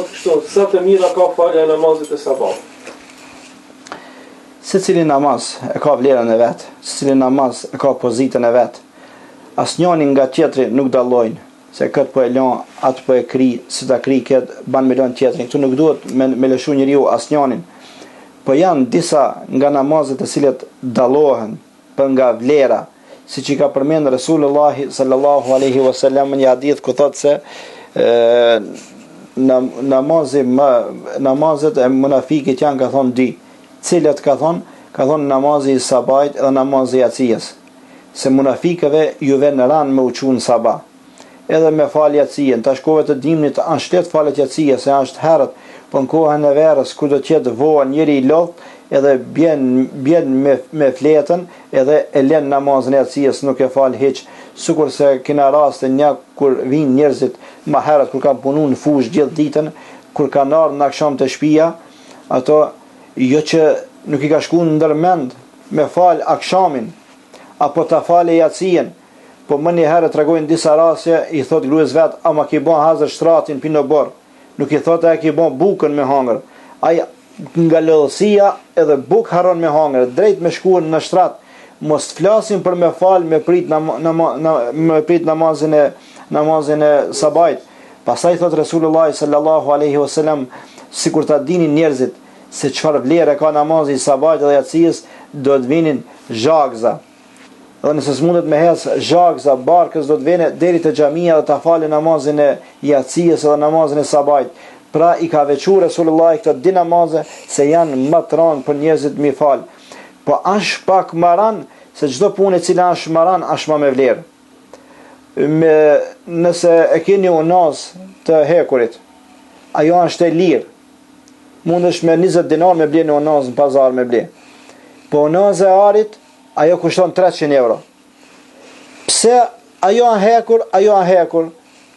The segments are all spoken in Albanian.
Kështu, sa të mira ka falja e namazit e sabat? Secili namaz e ka vlerën e vet, secili namaz e ka pozitën e vet. Asnjëri nga tjetri nuk dallojnë, se kët po e lën, atë po e kri, si ta kri kët ban me lën tjetrin. Ktu nuk duhet me lëshu njeriu asnjërin. Po janë disa nga namazet të cilat dallohen për nga vlera, siç i ka përmend Resulullah sallallahu alaihi wasallam në një hadith ku thotë se namazet e munafikit janë, ka thonë, dy. Cilat ka thonë namazi i sabajt dhe namazi i jacijës. Se munafikëve juve në ran me uçun sabah. Edhe me falë jacijën, tash kohëve të dimnit është shtet falë jacijë, se është herët, po në kohën e verës ku do të jetë voa njëri i lodh, edhe bjen me fletën, edhe e lën namazin e jacijës, nuk e fal hiç. Sikur se kena raste një kur vinë njerëzit më herët kur kanë punuar në fushë gjithë ditën, kur kanë ardhur në akşam të shtëpia, ato jo që nuk i ka shkuar ndërmend me fal akshamin apo ta falë jacijën, po më një herë tregojnë disa raste, i thot gruas vet, ama ki bën hazër shtratin pinë bor. Nuk i thotë ai ki bën bukën me hangër. Ai nga lodhësia edhe buk harron me hangër, drejt me shkuar në shtrat. Mos flasim për me fal, me prit namazin e sabajt. Pastaj thot Resulullah sallallahu alaihi wasallam, sikur ta dinin njerëzit se çfarë vlerë ka namazi i sabajt dhe jacijës, do të vinin zhagza. Dhe nëse s'mundet me hes zhagza, barkës do të vene deri te xhamia dhe ta falë namazin e jacijës dhe namazin e sabajt. Pra i ka veçuar Resulullah këto dy namaze se janë më të rëndë për njerëzit mi fal. Po është pak maran se çdo punë e cila është maran është më me vlerë. Nëse e keni unaz të hekurit, ajo është e lirë. Mundesh me 20 dinar me ble në unaz në pazar me ble. Po unaz e arit, ajo kushton 300 euro. Pse ajo a hekur?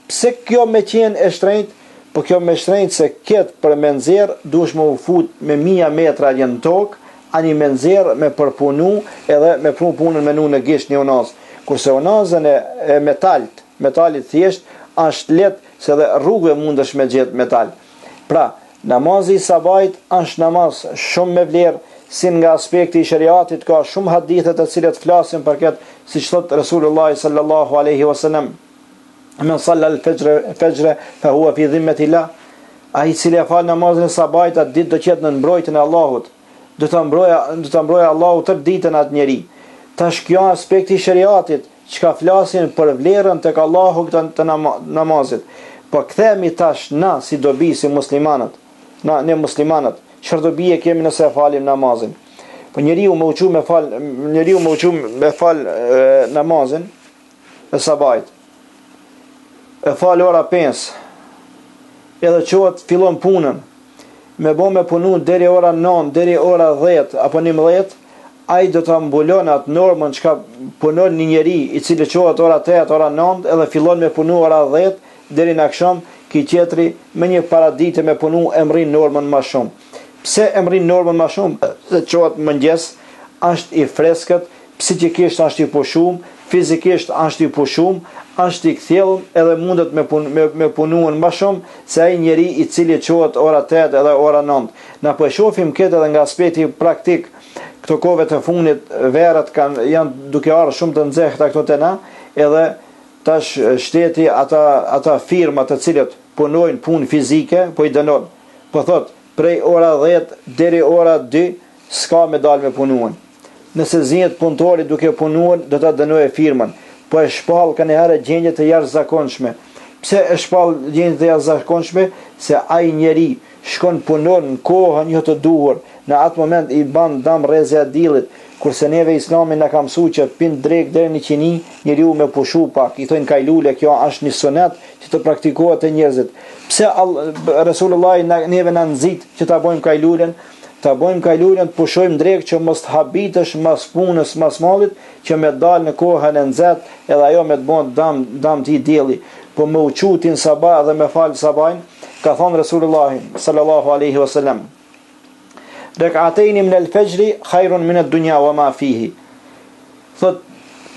Pse kjo me qenë e shtrenjt? Po kjo me shtrenjt se ketë për me nxerr, duhesh me u fut me 1000 metra në tokë, ani me nxerr, me përpunu, edhe me punën me nu në gisht një unaz. Kurse unazën e metalit thjesht, është letë se dhe rrugëve mundesh me gjetë metal. Pra, namazi i sabajt është namaz shumë me vlerë, si nga aspekti i shariatit ka shumë hadithe të cilat flasin për këtë, siç thot Resulullah sallallahu alaihi wasallam, men salla al-fajr fa huwa fi dhimmatillah. Ai i cili fal namazin e sabajt atë ditë do të jetë në mbrojtjen e Allahut. Do ta mbrojë Allahu tër ditën atë njeri. Tash kjo aspekti i shariatit, çka flasin për vlerën tek Allahu të namazit. Po kthehemi tash na si dobi si muslimanët. Ne muslimanët, çfarë dobi e kemi nëse falim namazin? Po njeriu më uçu me fal namazin e sabajt. E fal ora 5. Edhe çohet fillon punën. Me punu deri ora 9, deri ora 10 apo 11, ai do ta mbulon atë normën çka punon një njeri i cili çohet ora 8, ora 9 edhe fillon me punu ora 10 deri në akşam, ki tjetri me një paradite me punu e mrin normën më shumë. Pse e mrin normën më shumë? Se çohet mëngjes, është i freskët, psikikisht është i pushum, fizikisht është i pushum, është i kthjellëm edhe mundet me punuën më shumë se ai njeri i cili çohet ora 8 edhe ora 9. Na po e shohim këtë edhe nga aspekti praktik. Këto kohëve të fundit verët janë duke ardhur shumë të nxehta këto te na, edhe tash shteti ata firma të cilët punojnë punë fizike, po i dënon. Po thot, prej ora 10 deri ora 2 s'ka me dalë me punuën. Nëse zihet punëtori duke punuar, do ta dënojë firmën. Po e shpall kanë herë gjendje të jashtëzakonshme. Pse e shpall gjendje të jashtëzakonshme? Se ai njeri shkon punon në kohën jo të duhur, në atë moment i ban dam rrezë e dillit, kurse neve Islami na ka mësuar që pin drejt deri në qini, njeriu me pushu pak, i thonë kajlule, kjo është një sunet që të praktikohet te njerëzit. Pse Resulullah neve na nxit që ta bëjmë kajlulen? Ta bëjmë kajlulen, të pushojmë drejt që mos të habitesh mas punës, mas mallit, që me dalë në kohën e nxehtë, edhe ajo me të bën dam ti dielli. Po me uqutin sabah dhe me fal sabajn, ka thonë Resulullah sallallahu alaihi wasallam, rek'atayn min al-fajr khairun min ad-dunya wa ma fihi. Thot,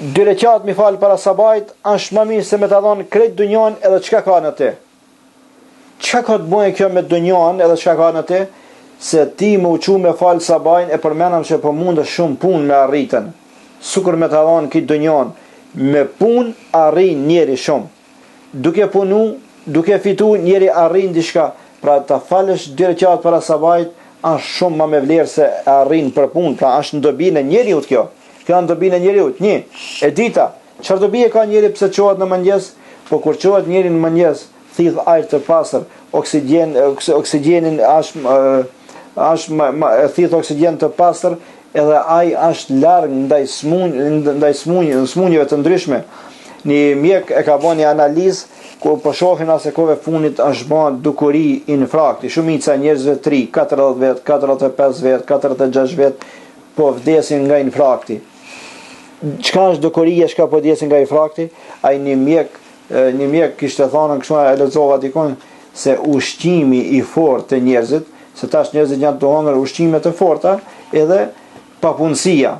2 rekat mi fal para sabajt është më mirë se me ta dhon krejt dunjon edhe çka ka në te. çka ka të bëjë kjo me dunjon, edhe çka ka në te, se ti më uqu me falë sabajn, e përmenam që po mundë shumë punë me arritën. Sukur me të adhanë këtë dunjon, me punë arrin njeri shumë. Duke punu, duke fitu, njeri arrin dishka. Pra të falësh 2 rekat para sabajt, është shumë ma me vlerë se arrin për punë. Pra është në dobinë e njeriut kjo. Kjo në dobinë e njeriut. Një, e dita, çfarë dobi e ka njeri pse qohet në mëngjes? Po kur qohet njeri në mëngjes, thith ajër të pasër, oksigjenin thith oksigjen të pasër, edhe aj është larg ndaj smunjeve të ndryshme. Një mjek e ka bën një analizë ku po shohin as e kove funit është bën dukuri infrakti. Shumica e njerëzve 3, 40 vjet, 45 vjet, 46 vjet po vdesin nga infrakti. Çka është dukuria, çka po vdesin nga infrakti? Ai një mjek kishte thënë kështu, e lexova dikon, se ushqimi i fortë të njerëzit, se tash njerëzit janë të hëngër ushqime të forta, edhe papunësia,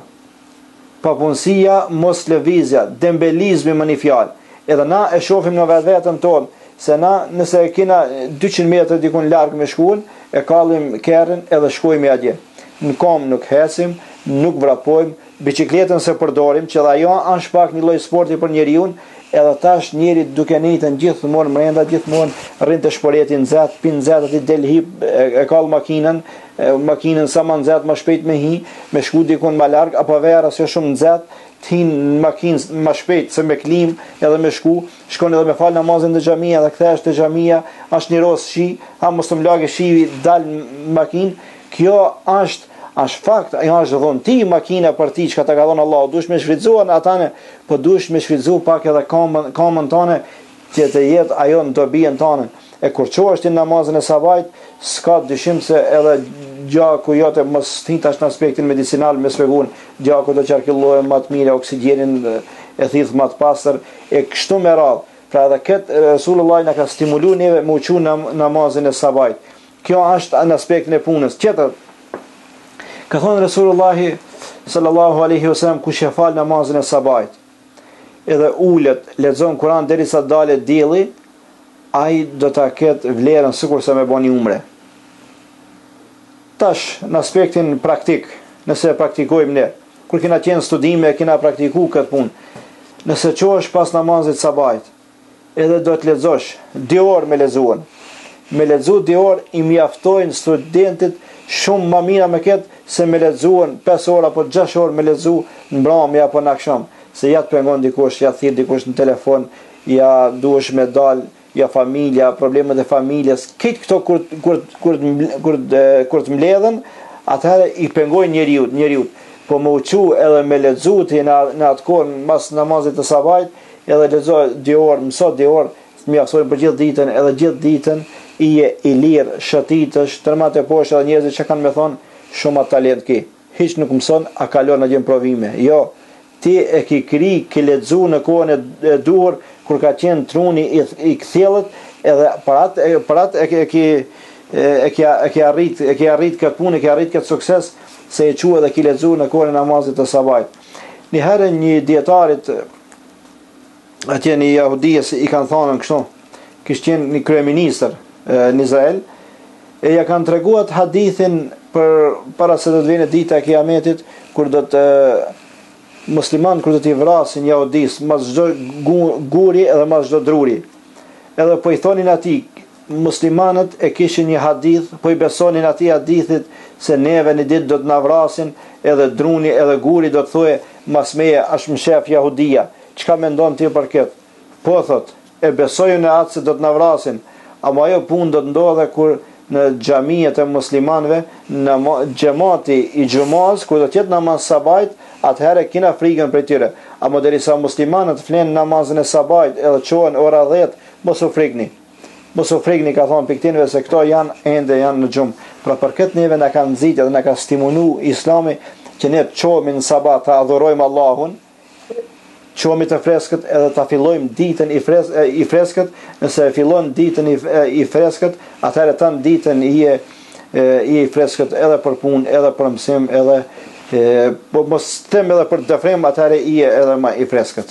mos lëvizja, dembelizmi më një fjalë. Edhe na e shohim në vetën tonë, se na nëse kena 200 metrë dikun larg me shkuën, e kallim kerrin edhe shkojmë atje. Në kom nuk hesim, nuk vrapojmë, biçikletën se përdorim, që dhe ajo është pak një lloj sporti për njeriu, edhe tash njeri duke njëjtën gjithmonë brenda, gjithmonë rrin të shporetin nxehtë, pin nxehtë aty del hip, e kall makinën sa më nxehtë më shpejt me hi, me shku dikun më larg, apo vera se shumë nxehtë, të hin në makinë më shpejt se me klim, edhe me shkon edhe me fal namazin në xhamia, edhe kthehesh te xhamia, është një ros shi, ha mos të mlagë shivi, dal në makinë. Kjo është fakt, ajo është dhunti makina për ti që ta ka dhënë Allahu. Duhesh me shfrytzuar atane, po duhesh me shfrytzu pak edhe kamën tonë që të jetë ajo në dobinë tonë. E kur çohesh ti namazin e sabajt, s'ka dyshim se edhe gjaku jote mos thitash në aspektin medicinal me shpjegun, gjaku do qarkullohet më të mirë, oksigjenin e thith më të pastër, e kështu me radhë. Pra edhe këtë Resulullah na ka stimuluar neve me uqu namazin e sabajt. Kjo është në aspektin e punës. Tjetër, ka thonë Resulullahi sallallahu alaihi wasallam, kush e fal namazin e sabajt, edhe ulet, lexon Kur'an derisa dalet dielli, ai do ta ketë vlerën sikur se me bën umre. Tash, në aspektin praktik, nëse praktikojmë ne, kur kena qenë studime, kena praktiku këtë punë, nëse qohesh pas namazit sabajt, edhe do të lexosh 2 orë me lexu 2 orë i mjaftojnë studentit shumë më mira me këtë, se me lexuan 5 orë apo 6 orë me lexu në mbrëmje apo në akşam, se ja të pengon dikush, ja thirr dikush në telefon, ja duhesh me dal, ja familja, problemet e familjes, këtë këto kur të mbledhen, atëherë i pengojnë njeriu. Po më uqu edhe me lexu ti në atë kohë mas namazit të sabajt, edhe lexoj 2 orë, mëso 2 orë, mjaftojnë për gjithë ditën, edhe gjithë ditën i lirë, shëtitësh, tërmat e poshtë edhe njerëzit që kanë me thonë, shumë talent ki. Hiç nuk mëson, a kalon në gjën provime. Jo, ti e ki kri, ki lexu në kohën e duhur, kur ka qenë truni i kthjellët, edhe për atë e ki arrit këtë punë, e ki arrit këtë sukses, se e qua dhe ki lexu në kohën e namazit të sabajt. Një herë një dietarit atje një jahudijës i kanë thënë kështu, kishte qenë një kryeministër në Izrael, e ja kanë treguar hadithin për para se do të vijë dita e Kiametit, kur do të musliman kur do t'i vrasin jahudis mas çdo guri edhe mas çdo druri. Edhe po i thonin atij, muslimanët e kishin një hadith, po i besonin atij hadithit se neve një ditë do të na vrasin, edhe druni edhe guri do të thoje mas meje është më shef jahudia. Çka mendon ti për këtë? Po thot, e besojnë në atë se do të na vrasin, ama ajo punë do të ndodhe kur në xhamiet e muslimanëve, në xhamati i xhumas, kur do të jetë namaz sabajt, atëherë kena frikën për tyre. Ama derisa muslimanët flenë namazin e sabajt edhe qohen ora 10, mos u frikni. Mos u frikni, ka thonë piktinëve, se këto janë në gjumë. Pra për këtë neve na ka nxitur dhe na ka stimulu Islami që ne të qohemi në sabat, të adhurojmë Allahun, qohemi të freskët edhe të fillojmë ditën i freskët. Nëse fillon ditën i freskët, atëherë tanë ditën i freskët edhe për punë, edhe për mësim, edhe po mos them edhe për dëfrim, atëherë i edhe më i freskët.